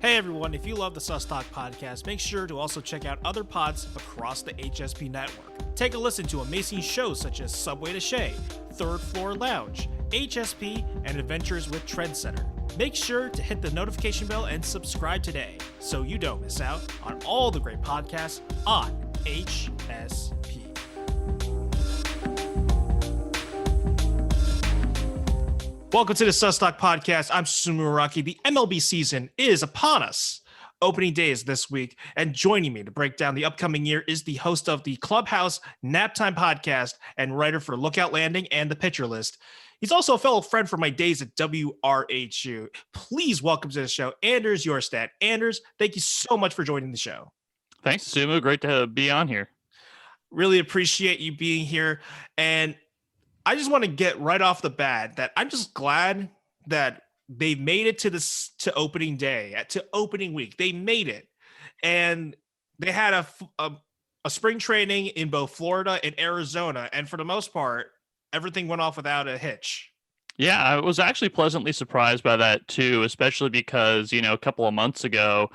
Hey everyone, if you love the SusTalk podcast, make sure to also check out other pods across the HSP network. Take a listen to amazing shows such as Subway to Shea, Third Floor Lounge, HSP, and Adventures with Trendsetter. Make sure to hit the notification bell and subscribe today so you don't miss out on all the great podcasts on HSP. Welcome to the SusTalk podcast. I'm Sumuraki. The MLB season is upon us. Opening day is this week, and joining me to break down the upcoming year is the host of the Clubhouse Naptime podcast and writer for Lookout Landing and the Pitcherlist. He's also a fellow friend from my days at WRHU. Please welcome to the show, Anders Jorstad. Anders, thank you so much for joining the show. Thanks, Sumu. Great to be on here. Really appreciate you being here. And I just want to get right off the bat that I'm just glad that they made it to opening day, to opening week. They made it, and they had a spring training in both Florida and Arizona, and for the most part, everything went off without a hitch. Yeah, I was actually pleasantly surprised by that too, especially because, a couple of months ago,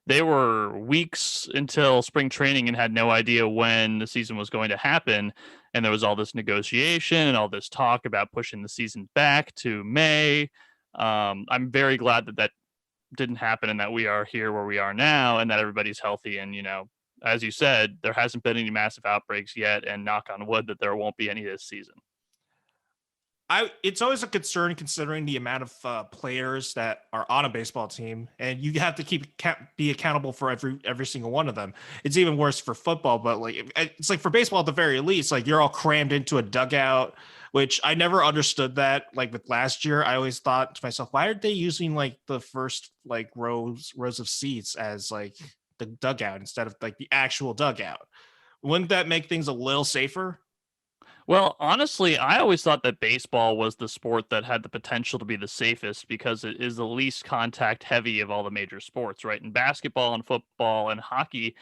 they were weeks until spring training and had no idea when the season was going to happen. And there was all this negotiation and all this talk about pushing the season back to May. I'm very glad that didn't happen and that we are here where we are now and that everybody's healthy. And, as you said, there hasn't been any massive outbreaks yet, and knock on wood that there won't be any this season. It's always a concern considering the amount of players that are on a baseball team, and you have to be accountable for every single one of them. It's even worse for football, but it's like for baseball at the very least, like you're all crammed into a dugout, which I never understood that. Like with last year, I always thought to myself, why aren't they using like the first like rows of seats as like the dugout instead of like the actual dugout? Wouldn't that make things a little safer? Well, honestly, I always thought that baseball was the sport that had the potential to be the safest because it is the least contact heavy of all the major sports, right? In basketball and football and hockey,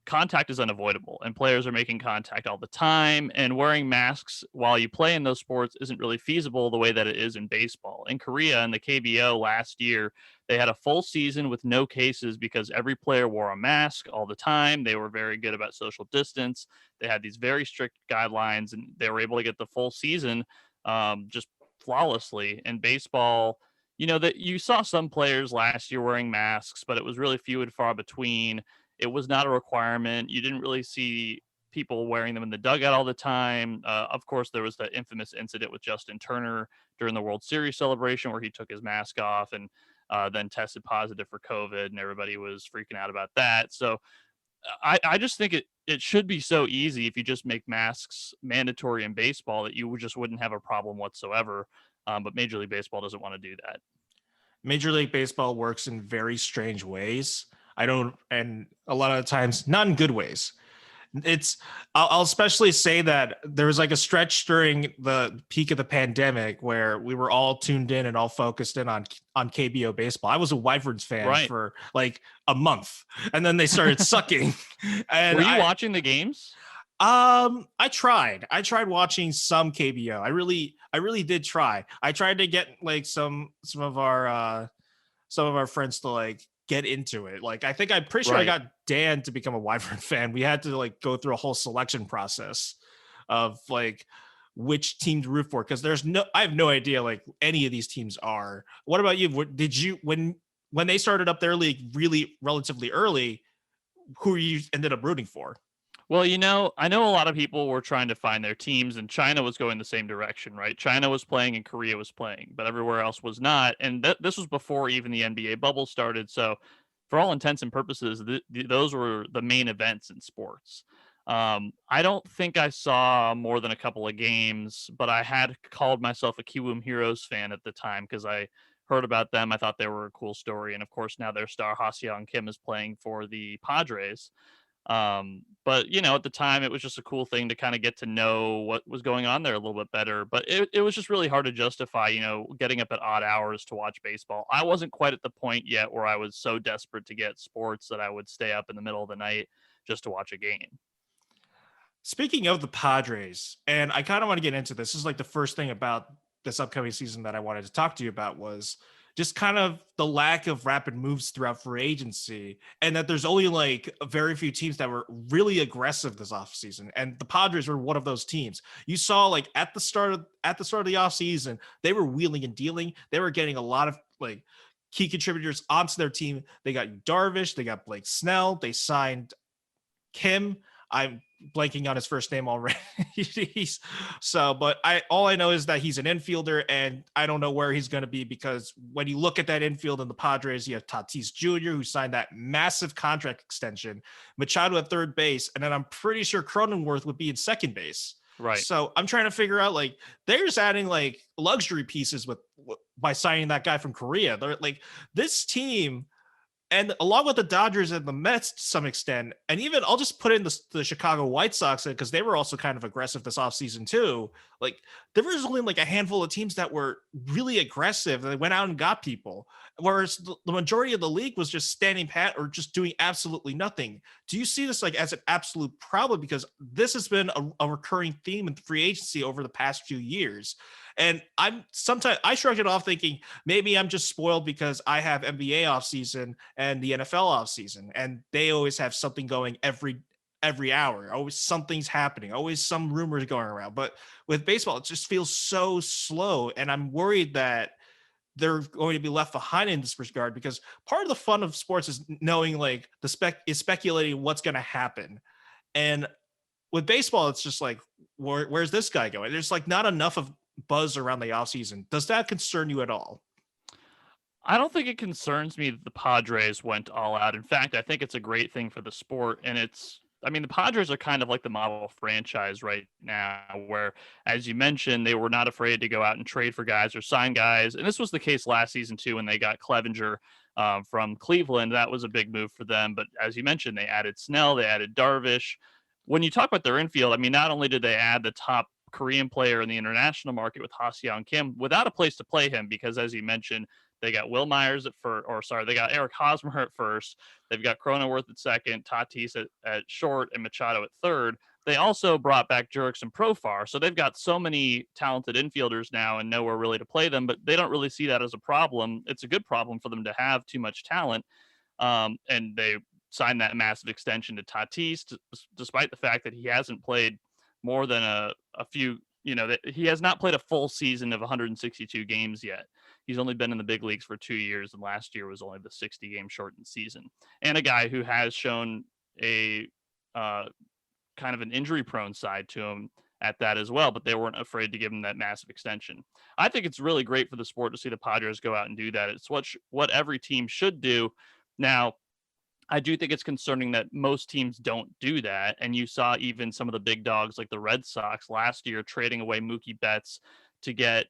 contact is unavoidable and players are making contact all the time, and wearing masks while you play in those sports isn't really feasible the way that it is in baseball. In Korea, in the KBO last year, they had a full season with no cases because every player wore a mask all the time. They were very good about social distance. They had these very strict guidelines, and they were able to get the full season just flawlessly. In baseball, that you saw some players last year wearing masks, but it was really few and far between. It was not a requirement. You didn't really see people wearing them in the dugout all the time. Of course, there was the infamous incident with Justin Turner during the World Series celebration where he took his mask off and then tested positive for COVID, and everybody was freaking out about that. So I just think it should be so easy if you just make masks mandatory in baseball that you just wouldn't have a problem whatsoever. But Major League Baseball doesn't want to do that. Major League Baseball works in very strange ways. And a lot of the times, not in good ways. I'll especially say that there was like a stretch during the peak of the pandemic where we were all tuned in and all focused in on KBO baseball. I was a Wyverns fan for like a month, and then they started sucking. And were you watching the games? I tried watching some KBO. I really did try. I tried to get like some of our friends to like get into it. Like I'm pretty sure I got Dan to become a Wyvern fan. We had to like go through a whole selection process of like which team to root for, because I have no idea like any of these teams are. What about you? Did you when they started up their league really relatively early, who you ended up rooting for? Well, I know a lot of people were trying to find their teams, and China was going the same direction, right? China was playing and Korea was playing, but everywhere else was not. And this was before even the NBA bubble started. So for all intents and purposes, those were the main events in sports. I don't think I saw more than a couple of games, but I had called myself a Kiwoom Heroes fan at the time because I heard about them. I thought they were a cool story. And of course, now their star Ha-Seong Kim is playing for the Padres. But at the time it was just a cool thing to kind of get to know what was going on there a little bit better. But it was just really hard to justify, getting up at odd hours to watch baseball. I wasn't quite at the point yet where I was so desperate to get sports that I would stay up in the middle of the night just to watch a game. Speaking of the Padres, and I kind of want to get into this. This is like the first thing about this upcoming season that I wanted to talk to you about was just kind of the lack of rapid moves throughout free agency, and that there's only like very few teams that were really aggressive this offseason. And the Padres were one of those teams. You saw like at the start of the offseason, they were wheeling and dealing. They were getting a lot of like key contributors onto their team. They got Darvish, they got Blake Snell, they signed Kim. I'm blanking on his first name already. But all I know is that he's an infielder, and I don't know where he's going to be, because when you look at that infield in the Padres, you have Tatis Jr., who signed that massive contract extension, Machado at third base, and then I'm pretty sure Cronenworth would be in second base. Right. So I'm trying to figure out, like, they're just adding like luxury pieces by signing that guy from Korea. They're like, this team, and along with the Dodgers and the Mets to some extent, and even I'll just put in the Chicago White Sox because they were also kind of aggressive this offseason too. Like, there was only like a handful of teams that were really aggressive. They went out and got people, whereas the majority of the league was just standing pat or just doing absolutely nothing. Do you see this like as an absolute problem? Because this has been a recurring theme in free agency over the past few years. And sometimes I shrugged it off thinking maybe I'm just spoiled because I have NBA offseason and the NFL offseason, and they always have something going every hour. Always something's happening, always some rumors going around. But with baseball, it just feels so slow. And I'm worried that they're going to be left behind in this regard, because part of the fun of sports is knowing like is speculating what's going to happen. And with baseball, it's just like, where's this guy going? There's like not enough of buzz around the offseason. Does that concern you at all? I don't think it concerns me that the Padres went all out. In fact, I think it's a great thing for the sport. And the Padres are kind of like the model franchise right now, where, as you mentioned, they were not afraid to go out and trade for guys or sign guys. And this was the case last season, too, when they got Clevenger from Cleveland. That was a big move for them. But as you mentioned, they added Snell, they added Darvish. When you talk about their infield, not only did they add the top Korean player in the international market with Ha-Seong Kim without a place to play him, because as you mentioned, they got Will Myers they got Eric Hosmer at first. They've got Cronenworth at second, Tatis at short, and Machado at third. They also brought back Jurickson Profar. So they've got so many talented infielders now and nowhere really to play them, but they don't really see that as a problem. It's a good problem for them to have too much talent. And they signed that massive extension to Tatis, despite the fact that he hasn't played more than a few, that he has not played a full season of 162 games yet. He's only been in the big leagues for 2 years, and last year was only the 60-game shortened season. And a guy who has shown a kind of an injury-prone side to him at that as well, but they weren't afraid to give him that massive extension. I think it's really great for the sport to see the Padres go out and do that. It's what every team should do. Now, I do think it's concerning that most teams don't do that. And you saw even some of the big dogs like the Red Sox last year trading away Mookie Betts to get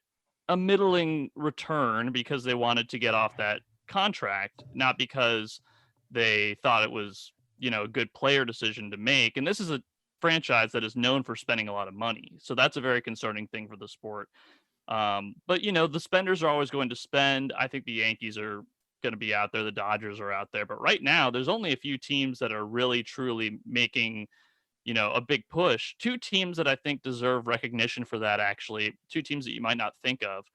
a middling return because they wanted to get off that contract, not because they thought it was, a good player decision to make. And this is a franchise that is known for spending a lot of money. So that's a very concerning thing for the sport. But, the spenders are always going to spend. I think the Yankees are going to be out there. The Dodgers are out there. But right now, there's only a few teams that are really, truly making, a big push. Two teams that I think deserve recognition for that, actually. Two teams that you might not think of.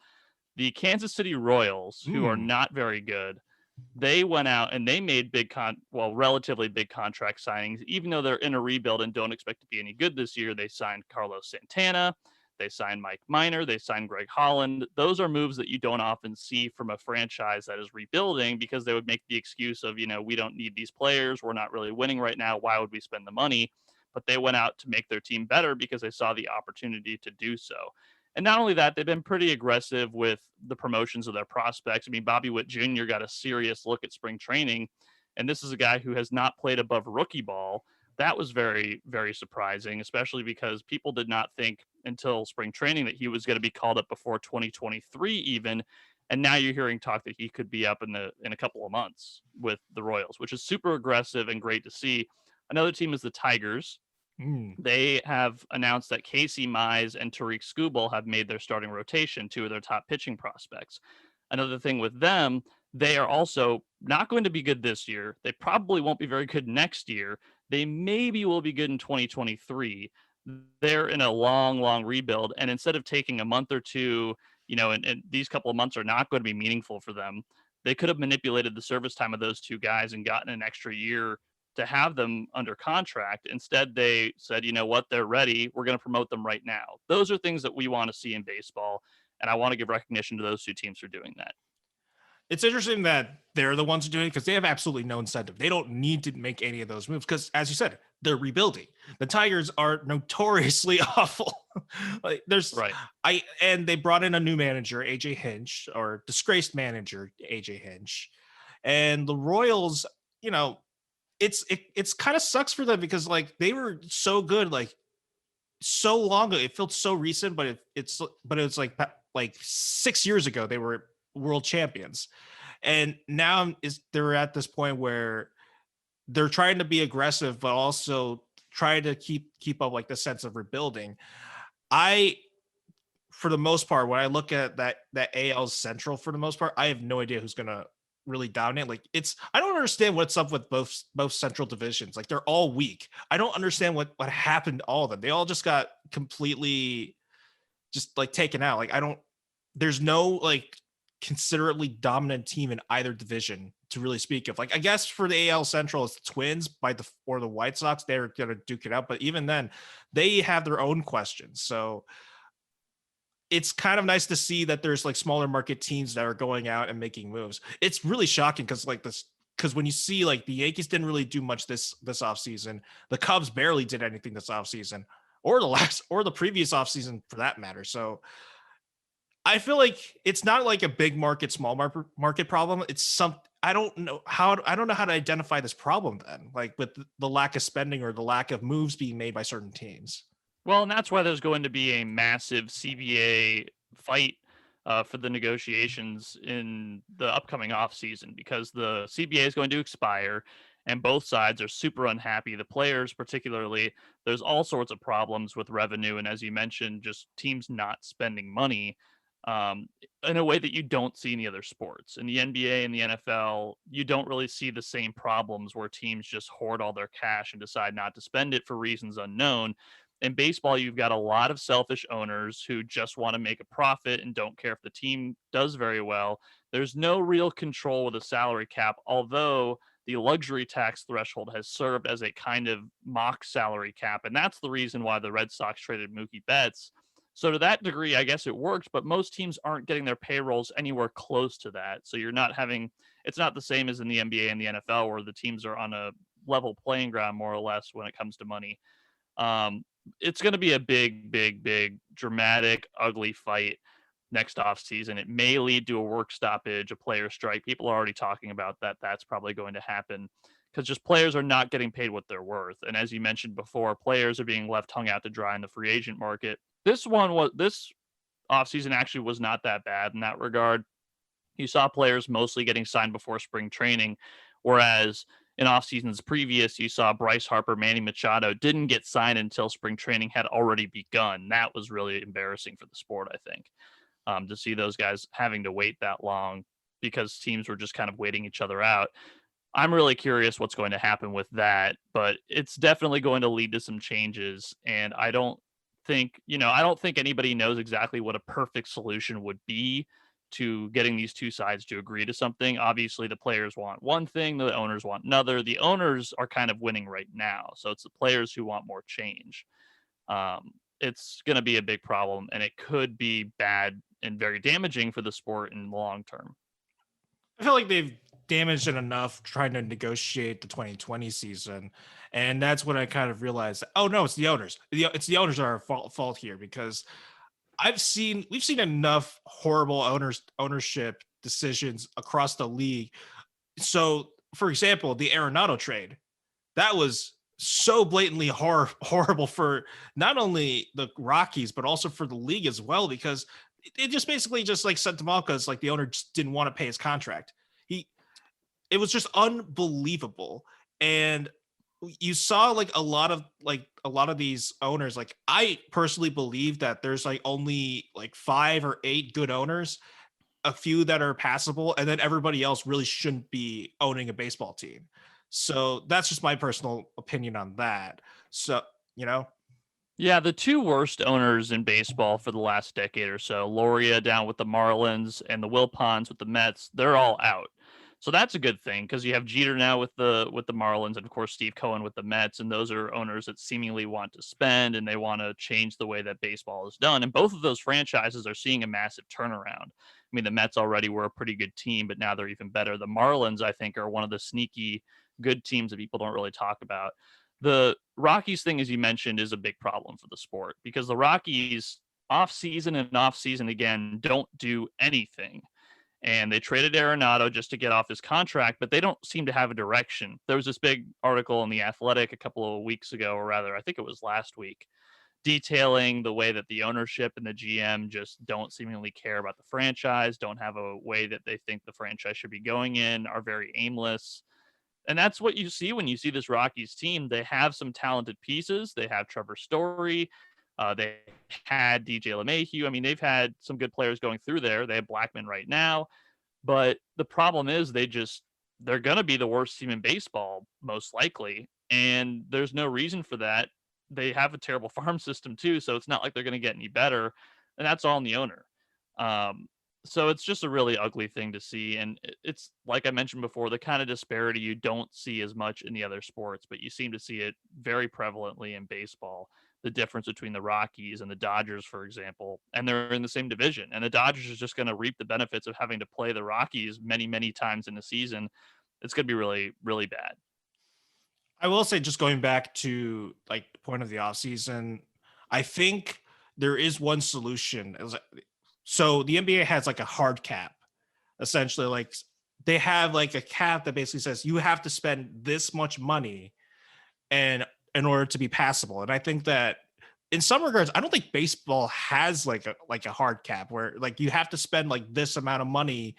The Kansas City Royals, who are not very good. They went out and they made relatively big contract signings, even though they're in a rebuild and don't expect to be any good this year. They signed Carlos Santana. They signed Mike Minor. They signed Greg Holland. Those are moves that you don't often see from a franchise that is rebuilding, because they would make the excuse of, we don't need these players. We're not really winning right now. Why would we spend the money? But they went out to make their team better because they saw the opportunity to do so. And not only that, they've been pretty aggressive with the promotions of their prospects. Bobby Witt Jr. got a serious look at spring training, and this is a guy who has not played above rookie ball. That was very, very surprising, especially because people did not think until spring training that he was going to be called up before 2023 even. And now you're hearing talk that he could be up in a couple of months with the Royals, which is super aggressive and great to see. Another team is the Tigers. They have announced that Casey Mize and Tariq Skubal have made their starting rotation, two of their top pitching prospects. Another thing with them, they are also not going to be good this year. They probably won't be very good next year. They maybe will be good in 2023. They're in a long, long rebuild. And instead of taking a month or two, and these couple of months are not going to be meaningful for them. They could have manipulated the service time of those two guys and gotten an extra year to have them under contract. Instead, they said, you know what, they're ready. We're going to promote them right now. Those are things that we want to see in baseball. And I want to give recognition to those two teams for doing that. It's interesting that they're the ones doing it because they have absolutely no incentive. They don't need to make any of those moves because, as you said, they're rebuilding. The Tigers are notoriously awful. Like Right. and they brought in a new manager, AJ Hinch, or disgraced manager AJ Hinch, and the Royals. It's kind of sucks for them because like they were so good like so long ago. It felt so recent, but it's like 6 years ago they were world champions, and now they're at this point where they're trying to be aggressive but also try to keep up like the sense of rebuilding. I For the most part, when I look at that AL Central, for the most part, I have no idea who's gonna really dominate. Like I don't understand what's up with both Central divisions. Like they're all weak. I don't understand what happened to all of them. They all just got completely just like taken out. Like I don't. There's no like considerably dominant team in either division to really speak of. Like I guess for the AL Central, it's the Twins or the White Sox. They're gonna duke it out, but even then, they have their own questions. So it's kind of nice to see that there's like smaller market teams that are going out and making moves. It's really shocking because when you see like the Yankees didn't really do much this offseason, the Cubs barely did anything this offseason, or the previous offseason for that matter. So I feel like it's not like a big market, small market problem. It's I don't know how to identify this problem then, like with the lack of spending or the lack of moves being made by certain teams. Well, and that's why there's going to be a massive CBA fight for the negotiations in the upcoming offseason because the CBA is going to expire and both sides are super unhappy. The players, particularly, there's all sorts of problems with revenue. And as you mentioned, just teams not spending money um, in a way that you don't see in the other sports. In the NBA and the NFL, you don't really see the same problems where teams just hoard all their cash and decide not to spend it for reasons unknown. In baseball, you've got a lot of selfish owners who just want to make a profit and don't care if the team does very well. There's no real control with a salary cap, although the luxury tax threshold has served as a kind of mock salary cap. And that's the reason why the Red Sox traded Mookie Betts. So to that degree, I guess it works, but most teams aren't getting their payrolls anywhere close to that. So it's not the same as in the NBA and the NFL where the teams are on a level playing ground more or less when it comes to money. It's going to be a big, big, big, dramatic, ugly fight next offseason. It may lead to a work stoppage, a player strike. People are already talking about that. That's probably going to happen because just players are not getting paid what they're worth. And as you mentioned before, players are being left hung out to dry in the free agent market. This offseason actually was not that bad in that regard. You saw players mostly getting signed before spring training, whereas in off seasons previous, you saw Bryce Harper, Manny Machado didn't get signed until spring training had already begun. That was really embarrassing for the sport, I think, to see those guys having to wait that long because teams were just kind of waiting each other out. I'm really curious what's going to happen with that, but it's definitely going to lead to some changes. And I don't think anybody knows exactly what a perfect solution would be to getting these two sides to agree to something. Obviously, the players want one thing, the owners want another. The owners are kind of winning right now, so it's the players who want more change. It's going to be a big problem, and it could be bad and very damaging for the sport in the long term. I feel like they've damaged it enough trying to negotiate the 2020 season, and that's when I kind of realized, oh no, it's the owners. It's the owners that are fault here because we've seen enough horrible ownership decisions across the league. So, for example, the Arenado trade, that was so blatantly horrible for not only the Rockies but also for the league as well because it just basically just like sent them off because like the owner just didn't want to pay his contract. It was just unbelievable, and you saw like a lot of these owners. Like I personally believe that there's like only like 5 or 8 good owners, a few that are passable, and then everybody else really shouldn't be owning a baseball team. So that's just my personal opinion on that. So, you know, Yeah, the two worst owners in baseball for the last decade or so, Loria down with the Marlins and the Wilpons with the Mets, they're all out. So that's a good thing because you have Jeter now with the Marlins and of course Steve Cohen with the Mets, and those are owners that seemingly want to spend and they want to change the way that baseball is done. And both of those franchises are seeing a massive turnaround. I mean, the Mets already were a pretty good team, but now they're even better. The Marlins, I think, are one of the sneaky good teams that people don't really talk about. The Rockies thing, as you mentioned, is a big problem for the sport because the Rockies off season and off season again don't do anything. And they traded Arenado just to get off his contract, but they don't seem to have a direction. There was this big article in The Athletic a couple of weeks ago, or rather, I think it was last week, detailing the way that the ownership and the GM just don't seemingly care about the franchise, don't have a way that they think the franchise should be going in, are very aimless. And that's what you see when you see this Rockies team. They have some talented pieces. They have Trevor Story. They had DJ LeMahieu. I mean, they've had some good players going through there. They have Blackman right now. But the problem is they're going to be the worst team in baseball, most likely. And there's no reason for that. They have a terrible farm system too. So it's not like they're going to get any better. And that's all on the owner. Um, so it's just a really ugly thing to see. And it's like I mentioned before, the kind of disparity you don't see as much in the other sports, but you seem to see it very prevalently in baseball. The difference between the Rockies and the Dodgers, for example, and they're in the same division. And the Dodgers is just going to reap the benefits of having to play the Rockies many, many times in the season. It's going to be really, really bad. I will say, just going back to like the point of the offseason, I think there is one solution. So the NBA has like a hard cap, essentially. Like they have like a cap that basically says you have to spend this much money and in order to be passable. And I think that in some regards, I don't think baseball has like a hard cap where like you have to spend like this amount of money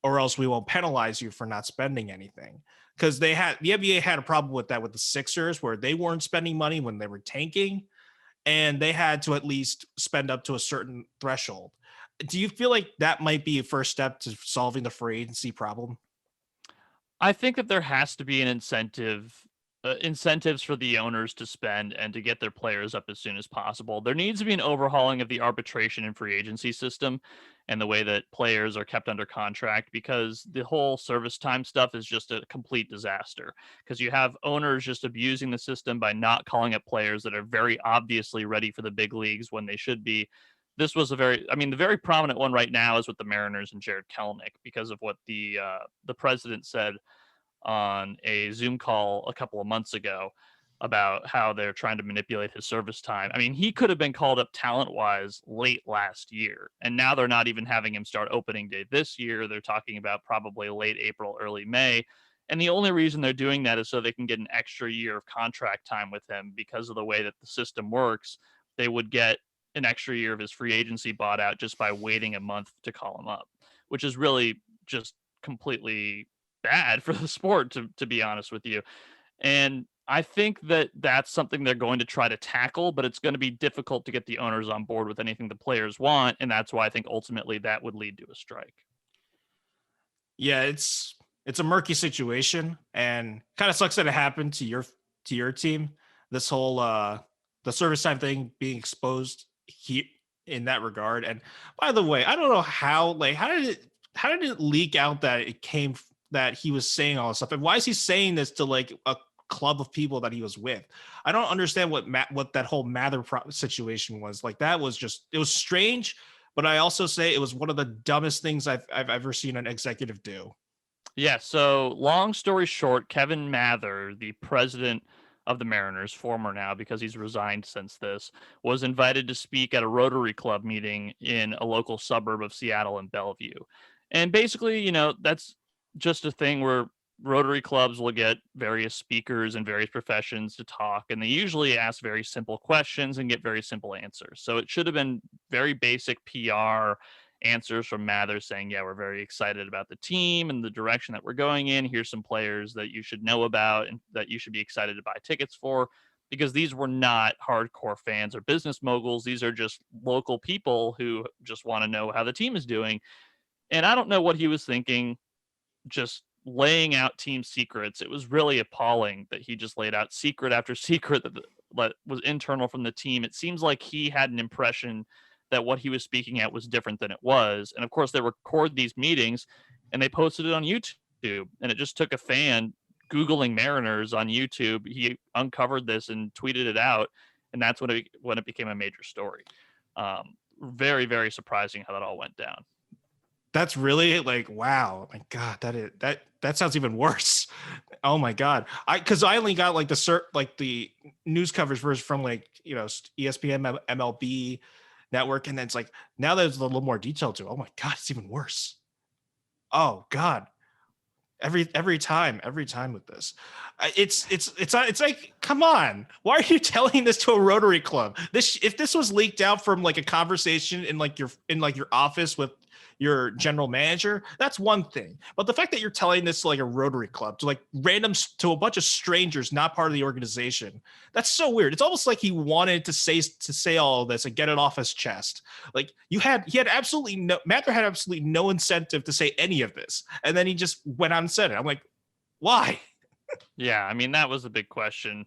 or else we won't penalize you for not spending anything. Because the NBA had a problem with that with the Sixers, where they weren't spending money when they were tanking, and they had to at least spend up to a certain threshold. Do you feel like that might be a first step to solving the free agency problem? I think that there has to be an incentives for the owners to spend and to get their players up as soon as possible. There needs to be an overhauling of the arbitration and free agency system and the way that players are kept under contract because the whole service time stuff is just a complete disaster because you have owners just abusing the system by not calling up players that are very obviously ready for the big leagues when they should be. This was the very prominent one right now is with the Mariners and Jared Kelenic because of what the president said on a Zoom call a couple of months ago about how they're trying to manipulate his service time. I mean, he could have been called up talent wise late last year, and now they're not even having him start opening day this year. They're talking about probably late April, early May. And the only reason they're doing that is so they can get an extra year of contract time with him because of the way that the system works. They would get an extra year of his free agency bought out just by waiting a month to call him up, which is really just completely bad for the sport, to be honest with you. And I think that that's something they're going to try to tackle, but it's going to be difficult to get the owners on board with anything the players want. And that's why I think ultimately that would lead to a strike. Yeah, it's a murky situation, and kind of sucks that it happened to your team. This whole the service time thing being exposed here in that regard. And by the way, I don't know how did it leak out that that he was saying all this stuff, and why is he saying this to like a club of people that he was with? I don't understand what that whole situation was. Like that was just, it was strange, but I also say it was one of the dumbest things I've ever seen an executive do. Yeah. So, long story short, Kevin Mather, the president of the Mariners, former now because he's resigned since this, was invited to speak at a Rotary Club meeting in a local suburb of Seattle in Bellevue. And basically, that's just a thing where Rotary clubs will get various speakers in various professions to talk, and they usually ask very simple questions and get very simple answers. So it should have been very basic PR answers from Mather saying, yeah, we're very excited about the team and the direction that we're going in. Here's some players that you should know about and that you should be excited to buy tickets for, because these were not hardcore fans or business moguls. These are just local people who just want to know how the team is doing. And I don't know what he was thinking, just laying out team secrets. It was really appalling that he just laid out secret after secret that that was internal from the team, it seems like he had an impression that what he was speaking at was different than it was. And of course, they record these meetings and they posted it on YouTube. And it just took a fan Googling Mariners on YouTube. He uncovered this and tweeted it out. And that's when it became a major story. Very, very surprising how that all went down. That's really like, wow, my God, that sounds even worse. Oh my God. Cause I only got like the news coverage version from like, ESPN, MLB network. And then it's like, now there's a little more detail to it. Oh my God, it's even worse. Oh God. Every time with this, it's like, come on, why are you telling this to a Rotary Club? If this was leaked out from like a conversation in your office with your general manager, that's one thing. But the fact that you're telling this to like a Rotary Club, to like to a bunch of strangers not part of the organization, that's so weird. It's almost like he wanted to say all of this and get it off his chest. Like Mather had absolutely no incentive to say any of this, and then he just went on and said it. I'm like, why? Yeah, I mean, that was a big question.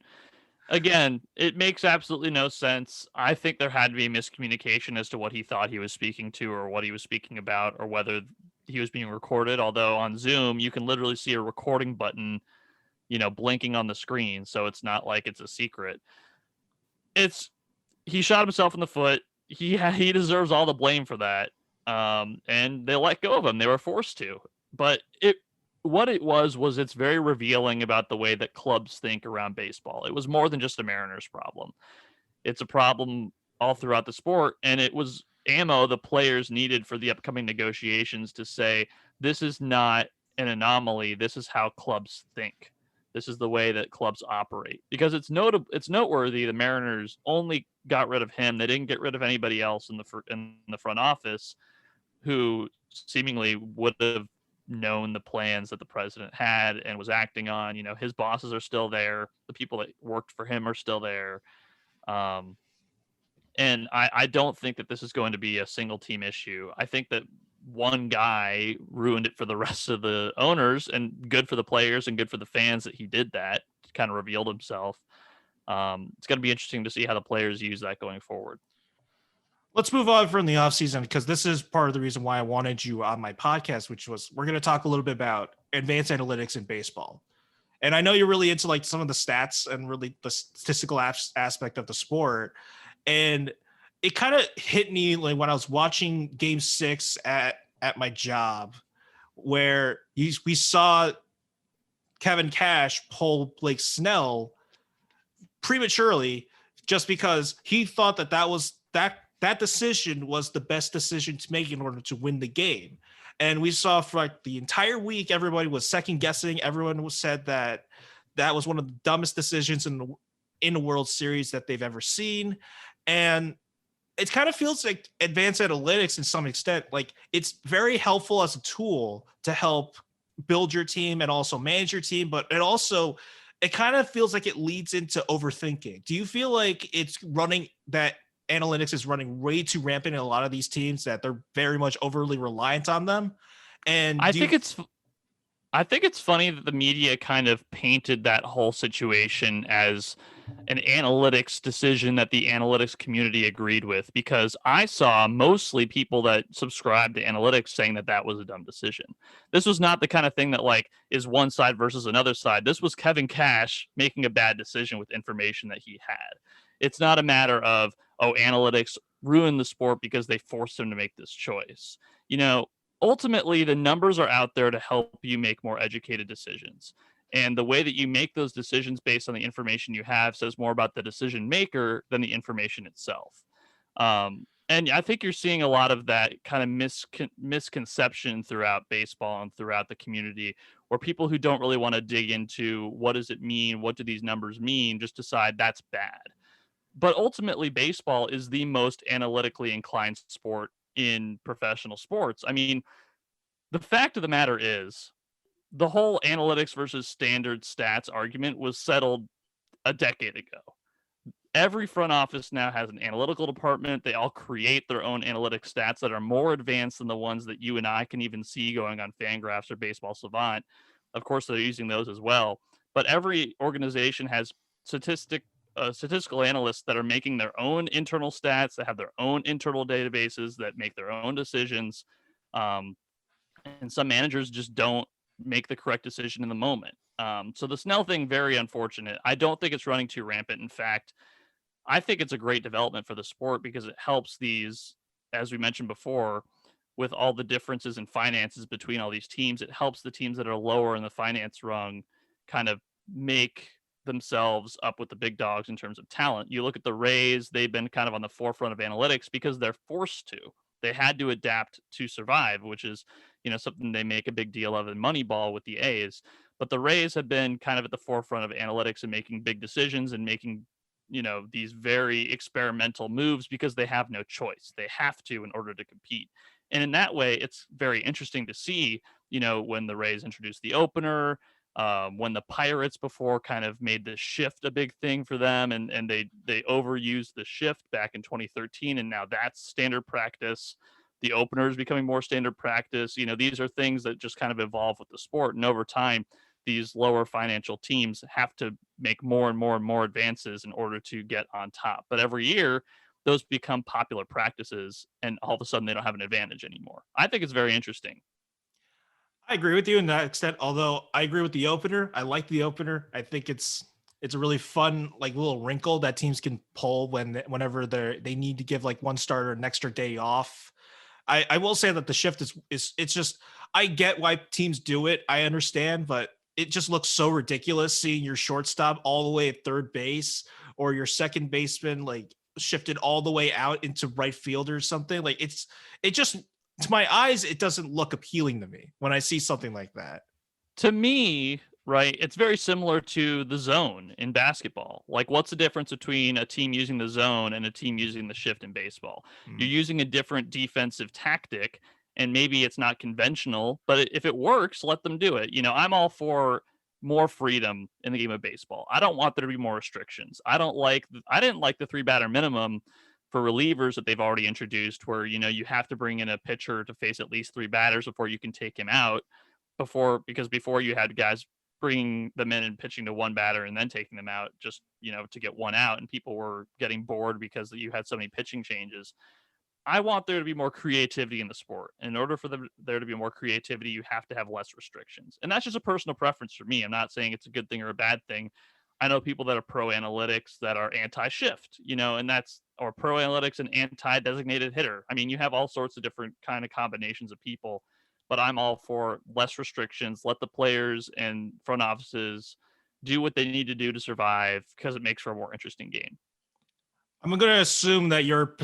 Again, it makes absolutely no sense. I think there had to be miscommunication as to what he thought he was speaking to or what he was speaking about or whether he was being recorded. Although on Zoom, you can literally see a recording button, blinking on the screen. So it's not like it's a secret. He shot himself in the foot. He deserves all the blame for that. And they let go of him. They were forced to. But what it was it's very revealing about the way that clubs think around baseball. It was more than just a Mariners problem. It's a problem all throughout the sport, and it was ammo the players needed for the upcoming negotiations to say, this is not an anomaly. This is how clubs think. This is the way that clubs operate. Because it's noteworthy the Mariners only got rid of him. They didn't get rid of anybody else in the front office who seemingly would have known the plans that the president had and was acting on. His bosses are still there. The people that worked for him are still there. And I don't think that this is going to be a single team issue. I think that one guy ruined it for the rest of the owners, and good for the players and good for the fans that he did that. Kind of revealed himself. It's going to be interesting to see how the players use that going forward. Let's move on from the offseason, because this is part of the reason why I wanted you on my podcast, which was we're going to talk a little bit about advanced analytics in baseball. And I know you're really into like some of the stats and really the statistical aspect of the sport. And it kind of hit me like when I was watching Game 6 at my job, where we saw Kevin Cash pull Blake Snell prematurely just because he thought that decision was the best decision to make in order to win the game. And we saw for like the entire week, everybody was second guessing. Everyone said that was one of the dumbest decisions in the World Series that they've ever seen. And it kind of feels like advanced analytics in some extent, like it's very helpful as a tool to help build your team and also manage your team. But it kind of feels like it leads into overthinking. Do you feel like that analytics is running way too rampant in a lot of these teams, that they're very much overly reliant on them? And I think it's funny that the media kind of painted that whole situation as an analytics decision that the analytics community agreed with, because I saw mostly people that subscribe to analytics saying that was a dumb decision. This was not the kind of thing that like is one side versus another side. This was Kevin Cash making a bad decision with information that he had. It's not a matter of, analytics ruined the sport because they forced him to make this choice. Ultimately, the numbers are out there to help you make more educated decisions. And the way that you make those decisions based on the information you have says more about the decision maker than the information itself. And I think you're seeing a lot of that kind of misconception throughout baseball and throughout the community, where people who don't really want to dig into what does it mean, what do these numbers mean, just decide that's bad. But ultimately, baseball is the most analytically inclined sport in professional sports. I mean, the fact of the matter is, the whole analytics versus standard stats argument was settled a decade ago. Every front office now has an analytical department. They all create their own analytic stats that are more advanced than the ones that you and I can even see going on Fangraphs or Baseball Savant. Of course, they're using those as well. But every organization has statistical analysts that are making their own internal stats, that have their own internal databases, that make their own decisions. Um, and some managers just don't make the correct decision in the moment. So the Snell thing, very unfortunate. I don't think it's running too rampant. In fact, I think it's a great development for the sport because it helps these, as we mentioned before, with all the differences in finances between all these teams. It helps the teams that are lower in the finance rung kind of make themselves up with the big dogs in terms of talent. You look at the Rays, they've been kind of on the forefront of analytics because they're forced to. They had to adapt to survive, which is, something they make a big deal of in Moneyball with the A's. But the Rays have been kind of at the forefront of analytics and making big decisions and making these very experimental moves because they have no choice. They have to in order to compete. And in that way, it's very interesting to see, when the Rays introduced the opener, when the Pirates before kind of made the shift a big thing for them, and they overused the shift back in 2013, and now that's standard practice. The opener is becoming more standard practice. These are things that just kind of evolve with the sport, and over time, these lower financial teams have to make more and more and more advances in order to get on top. But every year, those become popular practices, and all of a sudden they don't have an advantage anymore. I think it's very interesting. I agree with you in that extent. Although I agree with the opener, I like the opener. I think it's a really fun like little wrinkle that teams can pull whenever they need to give like one starter an extra day off. I will say that the shift is it's just I get why teams do it. I understand, but it just looks so ridiculous seeing your shortstop all the way at third base or your second baseman like shifted all the way out into right field or something. Like it just to my eyes, it doesn't look appealing to me when I see something like that. To me, right, it's very similar to the zone in basketball. Like, what's the difference between a team using the zone and a team using the shift in baseball? You're Mm. using a different defensive tactic, and maybe it's not conventional, but if it works, let them do it. I'm all for more freedom in the game of baseball. I don't want there to be more restrictions. I didn't like the three batter minimum for relievers that they've already introduced, where you have to bring in a pitcher to face at least three batters before you can take him out. Because before you had guys bringing them in and pitching to one batter and then taking them out just to get one out, and people were getting bored because you had so many pitching changes. I want there to be more creativity in the sport. In order for there to be more creativity, you have to have less restrictions. And that's just a personal preference for me. I'm not saying it's a good thing or a bad thing. I know people that are pro analytics that are anti-shift, and that's or pro analytics and anti-designated hitter. I mean, you have all sorts of different kind of combinations of people, but I'm all for less restrictions. Let the players and front offices do what they need to do to survive because it makes for a more interesting game. I'm going to assume that your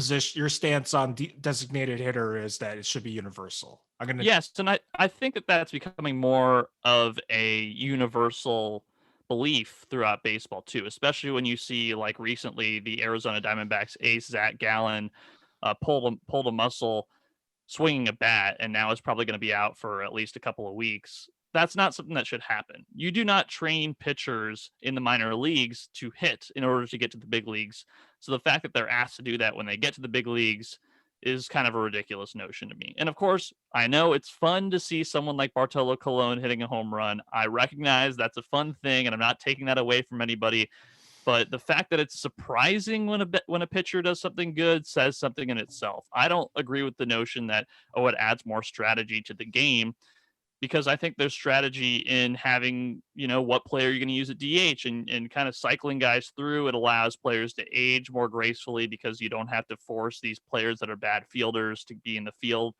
stance on designated hitter is that it should be universal. I'm going to. Yes, and I think that that's becoming more of a universal belief throughout baseball too, especially when you see like recently the Arizona Diamondbacks ace Zach Gallen pulled a muscle swinging a bat, and now is probably going to be out for at least a couple of weeks. That's not something that should happen. You do not train pitchers in the minor leagues to hit in order to get to the big leagues. So the fact that they're asked to do that when they get to the big leagues is kind of a ridiculous notion to me. And of course, I know it's fun to see someone like Bartolo Colon hitting a home run. I recognize that's a fun thing, and I'm not taking that away from anybody. But the fact that it's surprising when a pitcher does something good says something in itself. I don't agree with the notion that it adds more strategy to the game, because I think there's strategy in having, what player you're going to use at DH and kind of cycling guys through. It allows players to age more gracefully because you don't have to force these players that are bad fielders to be in the field,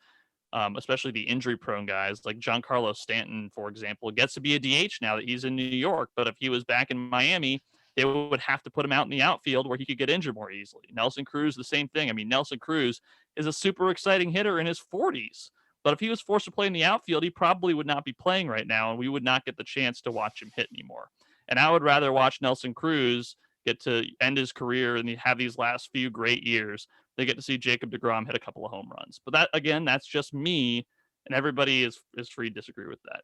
especially the injury prone guys like Giancarlo Stanton, for example, gets to be a DH now that he's in New York. But if he was back in Miami, they would have to put him out in the outfield where he could get injured more easily. Nelson Cruz, the same thing. I mean, Nelson Cruz is a super exciting hitter in his 40s. But if he was forced to play in the outfield, he probably would not be playing right now, and we would not get the chance to watch him hit anymore. And I would rather watch Nelson Cruz get to end his career and have these last few great years. They get to see Jacob deGrom hit a couple of home runs. But that, again, that's just me, and everybody is free to disagree with that.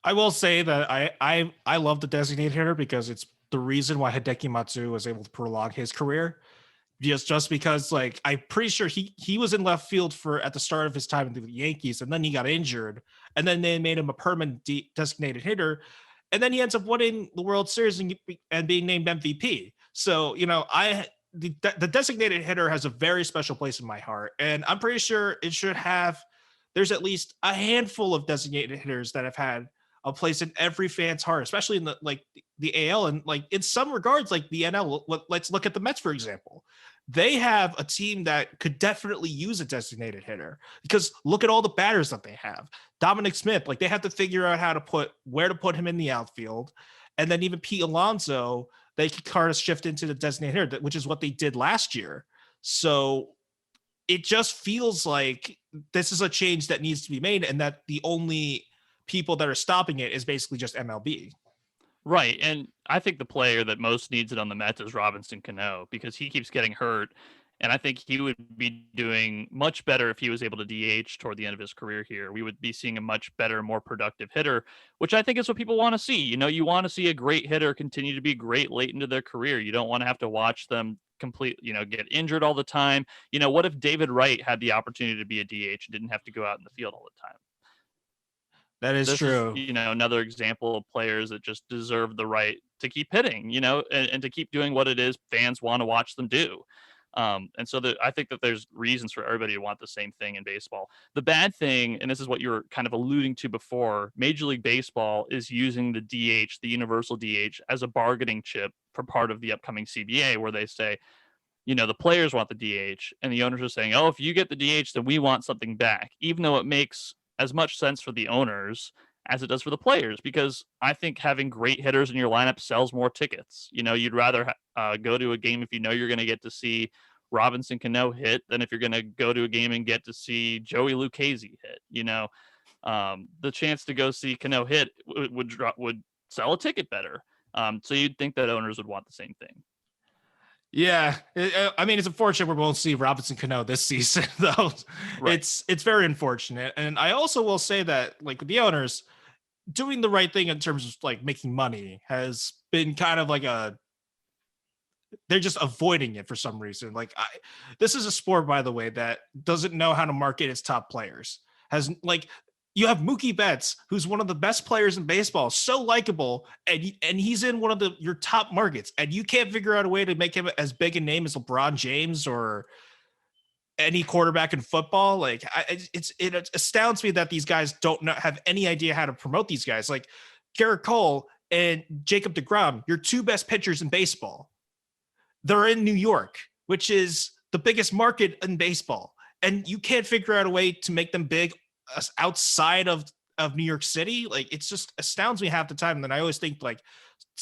I will say that I love the designated hitter because it's the reason why Hideki Matsui was able to prolong his career. Just because like I'm pretty sure he was in left field for at the start of his time in the Yankees, and then he got injured, and then they made him a permanent designated hitter, and then he ends up winning the World Series and being named MVP. So, the designated hitter has a very special place in my heart, and I'm pretty sure it should have. There's at least a handful of designated hitters that have had a place in every fan's heart, especially in the AL, and like in some regards, like the NL. Let's look at the Mets for example. They have a team that could definitely use a designated hitter because look at all the batters that they have. Dominic Smith, like they have to figure out where to put him in the outfield, and then even Pete Alonso, they could kind of shift into the designated hitter, which is what they did last year. So it just feels like this is a change that needs to be made, and that the only people that are stopping it is basically just MLB. Right. And I think the player that most needs it on the Mets is Robinson Cano because he keeps getting hurt. And I think he would be doing much better if he was able to DH toward the end of his career here. We would be seeing a much better, more productive hitter, which I think is what people want to see. You want to see a great hitter continue to be great late into their career. You don't want to have to watch them get injured all the time. What if David Wright had the opportunity to be a DH and didn't have to go out in the field all the time? That is This is, true. another example of players that just deserve the right to keep hitting, and to keep doing what it is fans want to watch them do. And so I think that there's reasons for everybody to want the same thing in baseball. The bad thing, and this is what you were kind of alluding to before, Major League Baseball is using the DH, the universal DH, as a bargaining chip for part of the upcoming CBA, where they say, the players want the DH, and the owners are saying, oh, if you get the DH, then we want something back, even though it makes as much sense for the owners as it does for the players, because I think having great hitters in your lineup sells more tickets. You'd rather go to a game if you know you're going to get to see Robinson Cano hit than if you're going to go to a game and get to see Joey Lucchesi hit. The chance to go see Cano hit would sell a ticket better. So you'd think that owners would want the same thing. Yeah, I mean, it's unfortunate we won't see Robinson Cano this season, though. Right. It's very unfortunate, and I also will say that like the owners doing the right thing in terms of like making money has been kind of like they're just avoiding it for some reason. This is a sport, by the way, that doesn't know how to market its top players. Has like you have Mookie Betts, who's one of the best players in baseball, so likable, and he's in one of your top markets, and you can't figure out a way to make him as big a name as LeBron James or any quarterback in football. It astounds me that these guys don't have any idea how to promote these guys. Like Garrett Cole and Jacob deGrom, your two best pitchers in baseball. They're in New York, which is the biggest market in baseball, and you can't figure out a way to make them big outside of New York City. Like it just astounds me half the time. And then I always think like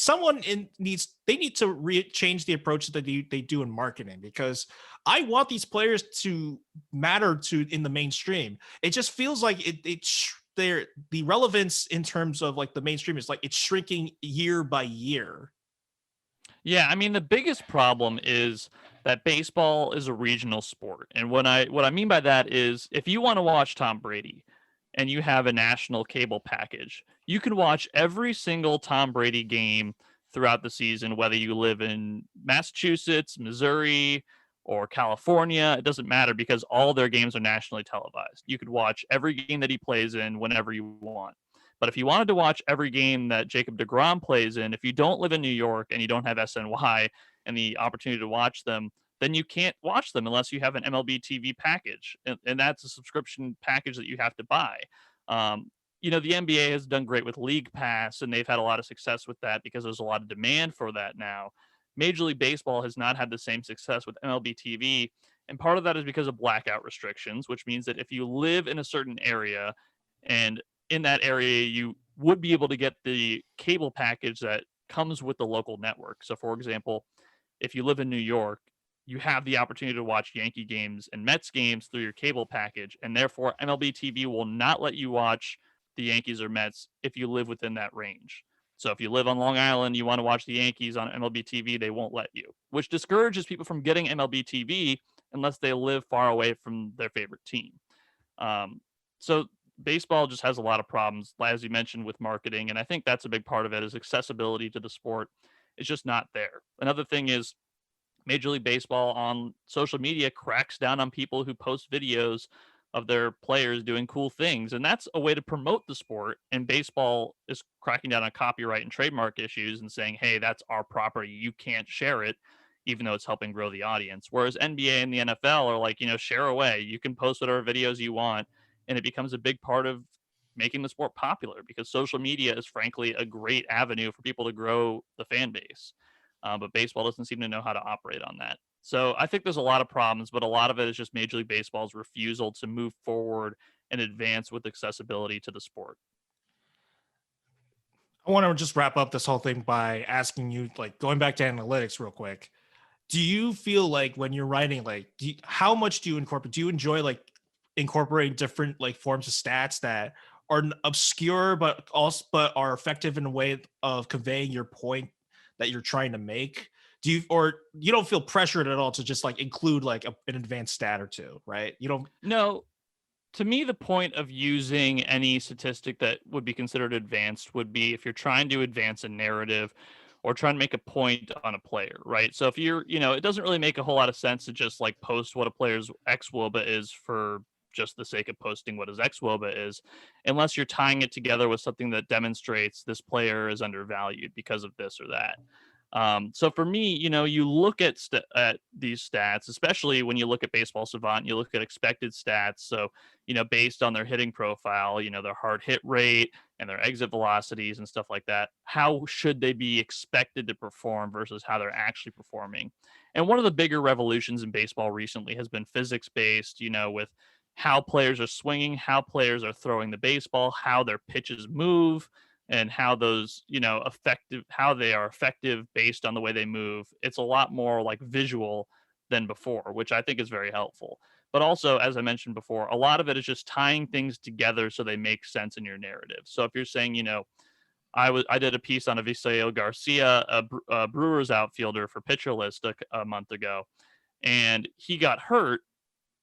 they need to change the approach that they do in marketing, because I want these players to matter in the mainstream. It just feels like the relevance in terms of like the mainstream is like it's shrinking year by year. Yeah, I mean the biggest problem is that baseball is a regional sport. And what I mean by that is if you want to watch Tom Brady and you have a national cable package, you can watch every single Tom Brady game throughout the season, whether you live in Massachusetts, Missouri, or California. It doesn't matter because all their games are nationally televised. You could watch every game that he plays in whenever you want. But if you wanted to watch every game that Jacob deGrom plays in, if you don't live in New York and you don't have SNY and the opportunity to watch them, then you can't watch them unless you have an MLB TV package. And that's a subscription package that you have to buy. The NBA has done great with League Pass, and they've had a lot of success with that because there's a lot of demand for that now. Major League Baseball has not had the same success with MLB TV. And part of that is because of blackout restrictions, which means that if you live in a certain area and in that area, you would be able to get the cable package that comes with the local network. So, for example, if you live in New York, you have the opportunity to watch Yankee games and Mets games through your cable package, and therefore MLB TV will not let you watch the Yankees or Mets if you live within that range. So if you live on Long Island, you want to watch the Yankees on MLB TV, they won't let you, which discourages people from getting MLB TV unless they live far away from their favorite team. So baseball just has a lot of problems, as you mentioned, with marketing. And I think that's a big part of it is accessibility to the sport. It's just not there. Another thing is Major League Baseball on social media cracks down on people who post videos of their players doing cool things. And that's a way to promote the sport. And baseball is cracking down on copyright and trademark issues and saying, hey, that's our property. You can't share it, even though it's helping grow the audience. Whereas NBA and the NFL are like, share away. You can post whatever videos you want. And it becomes a big part of making the sport popular, because social media is frankly a great avenue for people to grow the fan base. But baseball doesn't seem to know how to operate on that. So I think there's a lot of problems, but a lot of it is just Major League Baseball's refusal to move forward and advance with accessibility to the sport. I want to just wrap up this whole thing by asking you, like, going back to analytics real quick. Do you feel like when you're writing, like, how much do you incorporate? Do you enjoy like incorporating different like forms of stats that are obscure but are effective in a way of conveying your point that you're trying to make? Do you, or you don't feel pressured at all to just like include like an advanced stat or two, right? You don't. No, to me, the point of using any statistic that would be considered advanced would be if you're trying to advance a narrative or trying to make a point on a player, right? So if you're, it doesn't really make a whole lot of sense to just like post what a player's xwOBA is for just the sake of posting what his xwOBA is, unless you're tying it together with something that demonstrates this player is undervalued because of this or that. So for me, you look at these stats, especially when you look at Baseball Savant, you look at expected stats. So, based on their hitting profile, their hard hit rate and their exit velocities and stuff like that, how should they be expected to perform versus how they're actually performing? And one of the bigger revolutions in baseball recently has been physics based, with how players are swinging, how players are throwing the baseball, how their pitches move, and how those, how they are effective based on the way they move. It's a lot more like visual than before, which I think is very helpful. But also, as I mentioned before, a lot of it is just tying things together so they make sense in your narrative. So if you're saying, I did a piece on Avisail Garcia, a Brewers outfielder for Pitcherlist a month ago, and he got hurt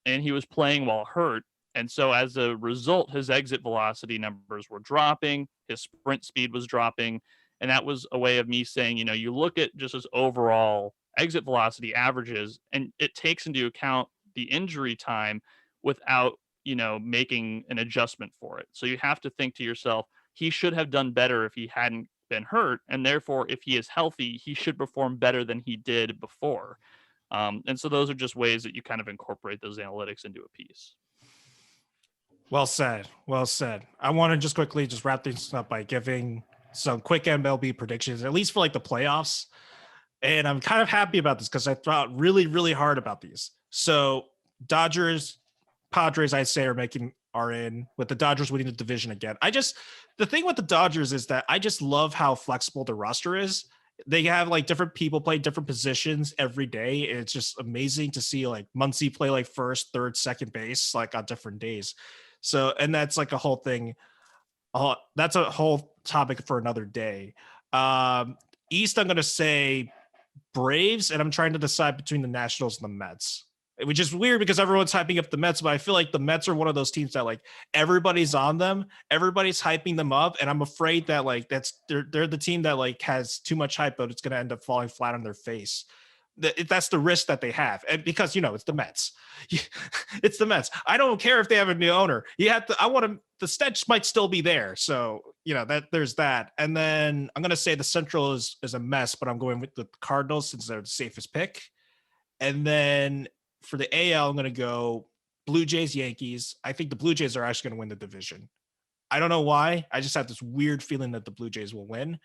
and he was playing while hurt. And so as a result, his exit velocity numbers were dropping, his sprint speed was dropping. And that was a way of me saying, you look at just his overall exit velocity averages, and it takes into account the injury time without, making an adjustment for it. So you have to think to yourself, he should have done better if he hadn't been hurt. And therefore, if he is healthy, he should perform better than he did before. And so those are just ways that you kind of incorporate those analytics into a piece. Well said. Well said. I want to just quickly just wrap things up by giving some quick MLB predictions, at least for like the playoffs. And I'm kind of happy about this because I thought really, really hard about these. So Dodgers, Padres, I'd say are in, with the Dodgers winning the division again. The thing with the Dodgers is that I just love how flexible the roster is. They have like different people play different positions every day. And it's just amazing to see like Muncy play like first, third, second base, like on different days. So, and that's like a whole thing. That's a whole topic for another day. East, I'm going to say Braves, and I'm trying to decide between the Nationals and the Mets, which is weird because everyone's hyping up the Mets, but I feel like the Mets are one of those teams that like everybody's on them, everybody's hyping them up, and I'm afraid that like they're the team that like has too much hype, but it's going to end up falling flat on their face. That's the risk that they have, and because it's the Mets. It's the Mets. I don't care if they have a new owner. I want to. The stench might still be there, so that there's that. And then I'm gonna say the Central is a mess, but I'm going with the Cardinals since they're the safest pick. And then for the AL, I'm gonna go Blue Jays, Yankees. I think the Blue Jays are actually gonna win the division. I don't know why. I just have this weird feeling that the Blue Jays will win.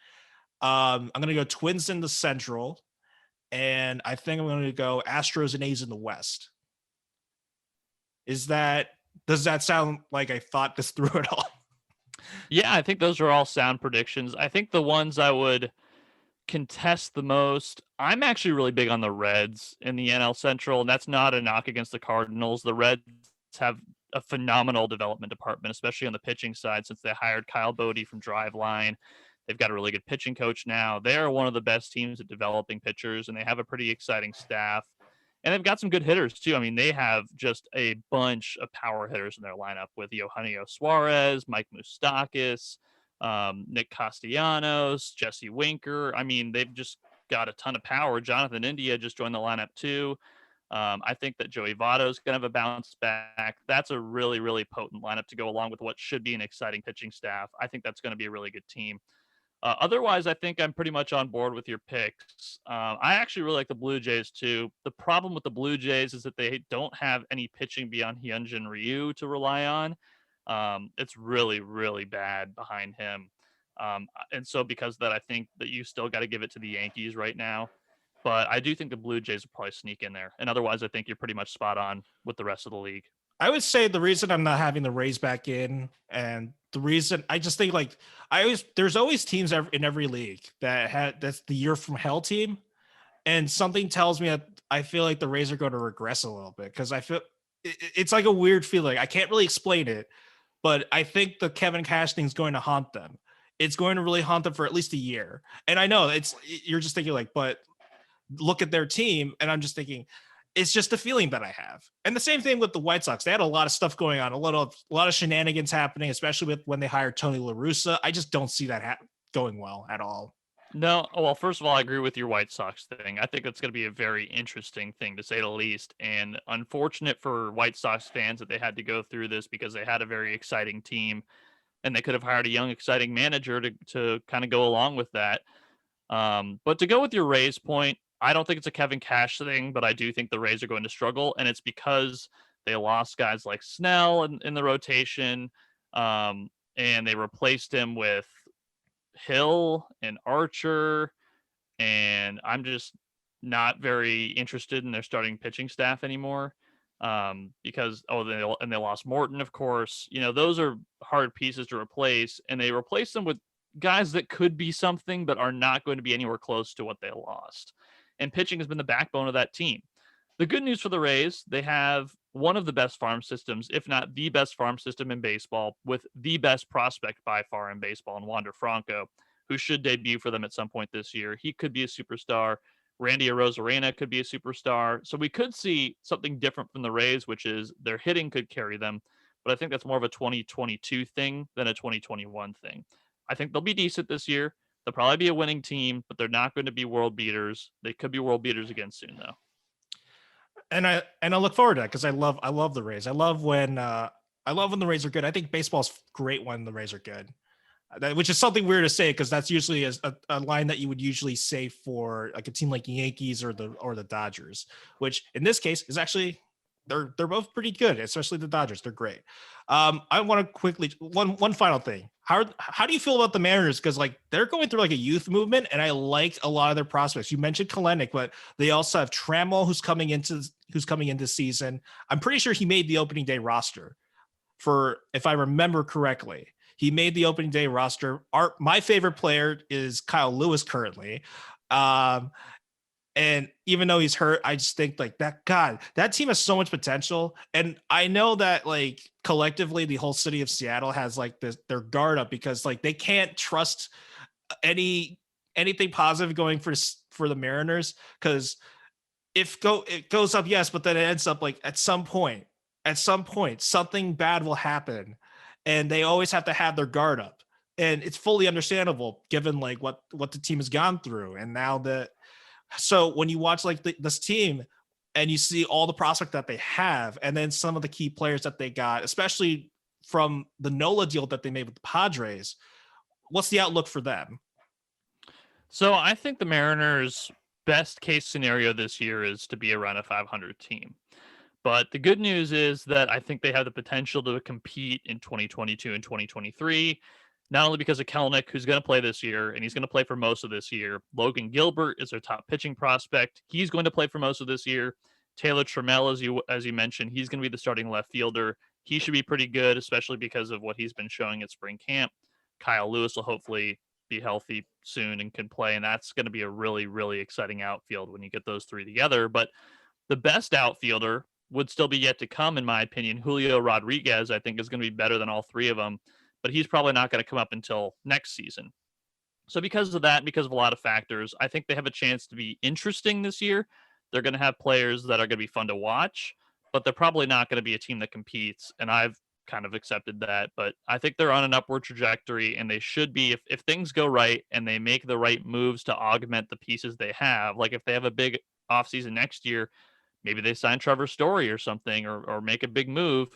I'm gonna go Twins in the Central. And I think I'm going to go Astros and A's in the West. Does that sound like I thought this through at all? Yeah, I think those are all sound predictions. I think the ones I would contest the most, I'm actually really big on the Reds in the NL Central, and that's not a knock against the Cardinals. The Reds have a phenomenal development department, especially on the pitching side, since they hired Kyle Bodie from Driveline. They've got a really good pitching coach now. They're one of the best teams at developing pitchers, and they have a pretty exciting staff. And they've got some good hitters, too. I mean, they have just a bunch of power hitters in their lineup with Eugenio Suarez, Mike Moustakas, Nick Castellanos, Jesse Winker. I mean, they've just got a ton of power. Jonathan India just joined the lineup, too. I think that Joey Votto is going to have a bounce back. That's a really, really potent lineup to go along with what should be an exciting pitching staff. I think that's going to be a really good team. Otherwise, I think I'm pretty much on board with your picks. I actually really like the Blue Jays too. The problem with the Blue Jays is that they don't have any pitching beyond Hyunjin Ryu to rely on. It's really, really bad behind him. And so because of that, I think that you still got to give it to the Yankees right now. But I do think the Blue Jays will probably sneak in there. And otherwise, I think you're pretty much spot on with the rest of the league. I would say the reason I'm not having the Rays back in, and the reason I just think like there's always teams in every league that's the year from hell team, and something tells me that I feel like the Rays are going to regress a little bit because I feel it's like a weird feeling. I can't really explain it, but I think the Kevin Cash thing is going to haunt them. It's going to really haunt them for at least a year. And I know you're just thinking like, but look at their team, and I'm just thinking it's just a feeling that I have. And the same thing with the White Sox. They had a lot of stuff going on, a lot of shenanigans happening, especially with when they hired Tony La Russa. I just don't see that going well at all. No, well, first of all, I agree with your White Sox thing. I think it's going to be a very interesting thing, to say the least. And unfortunate for White Sox fans that they had to go through this because they had a very exciting team and they could have hired a young, exciting manager to kind of go along with that. But to go with your Rays point, I don't think it's a Kevin Cash thing, but I do think the Rays are going to struggle. And it's because they lost guys like Snell in the rotation, and they replaced him with Hill and Archer, and I'm just not very interested in their starting pitching staff anymore. Because they lost Morton, of course. You know, those are hard pieces to replace, and they replace them with guys that could be something but are not going to be anywhere close to what they lost. And pitching has been the backbone of that team. The good news for the Rays, they have one of the best farm systems, if not the best farm system in baseball, with the best prospect by far in baseball in Wander Franco, who should debut for them at some point this year. He could be a superstar. Randy Arozarena could be a superstar. So we could see something different from the Rays, which is their hitting could carry them. But I think that's more of a 2022 thing than a 2021 thing. I think they'll be decent this year. They'll probably be a winning team, but they're not going to be world beaters. They could be world beaters again soon, though. And I look forward to that because I love the Rays. I love when the Rays are good. I think baseball's great when the Rays are good, which is something weird to say because that's usually a line that you would usually say for like a team like the Yankees or the Dodgers, which in this case is actually they're both pretty good, especially the Dodgers. They're great. I want to quickly one final thing. How do you feel about the Mariners? Because like they're going through like a youth movement, and I like a lot of their prospects. You mentioned Kalenic, but they also have Trammell who's coming into season. I'm pretty sure he made the opening day roster for, if I remember correctly. He made the opening day roster. My favorite player is Kyle Lewis currently. And even though he's hurt, I just think like that team has so much potential. And I know that like collectively the whole city of Seattle has like their guard up because like they can't trust anything positive going for the Mariners. Cause it goes up, yes, but then it ends up like at some point, something bad will happen. And they always have to have their guard up. And it's fully understandable given like what the team has gone through. And now so when you watch like this team and you see all the prospect that they have, and then some of the key players that they got, especially from the NOLA deal that they made with the Padres, what's the outlook for them? So I think the Mariners' best case scenario this year is to be around a 500 team. But the good news is that I think they have the potential to compete in 2022 and 2023. Not only because of Kelenic, who's going to play this year, and he's going to play for most of this year. Logan Gilbert is their top pitching prospect. He's going to play for most of this year. Taylor Trammell, as you mentioned, he's going to be the starting left fielder. He should be pretty good, especially because of what he's been showing at spring camp. Kyle Lewis will hopefully be healthy soon and can play, and that's going to be a really, really exciting outfield when you get those three together. But the best outfielder would still be yet to come, in my opinion. Julio Rodriguez, I think, is going to be better than all three of them, but he's probably not going to come up until next season. So because of that, because of a lot of factors, I think they have a chance to be interesting this year. They're going to have players that are going to be fun to watch, but they're probably not going to be a team that competes, and I've kind of accepted that. But I think they're on an upward trajectory, and they should be, if things go right and they make the right moves to augment the pieces they have, like if they have a big offseason next year, maybe they sign Trevor Story or something, or make a big move,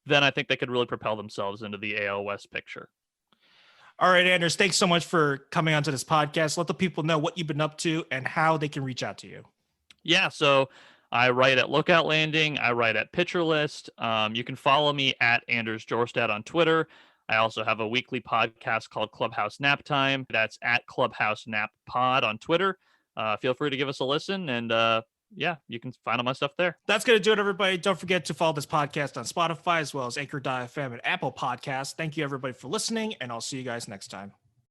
then I think they could really propel themselves into the AL West picture. All right, Anders, thanks so much for coming onto this podcast. Let the people know what you've been up to and how they can reach out to you. Yeah, so I write at Lookout Landing. I write at Pitcherlist. You can follow me at Anders Jorstad on Twitter. I also have a weekly podcast called Clubhouse Naptime. That's at Clubhouse Nap Pod on Twitter. Feel free to give us a listen, and yeah, you can find all my stuff there. That's going to do it, everybody. Don't forget to follow this podcast on Spotify as well as Anchor.fm and Apple Podcasts. Thank you, everybody, for listening, and I'll see you guys next time.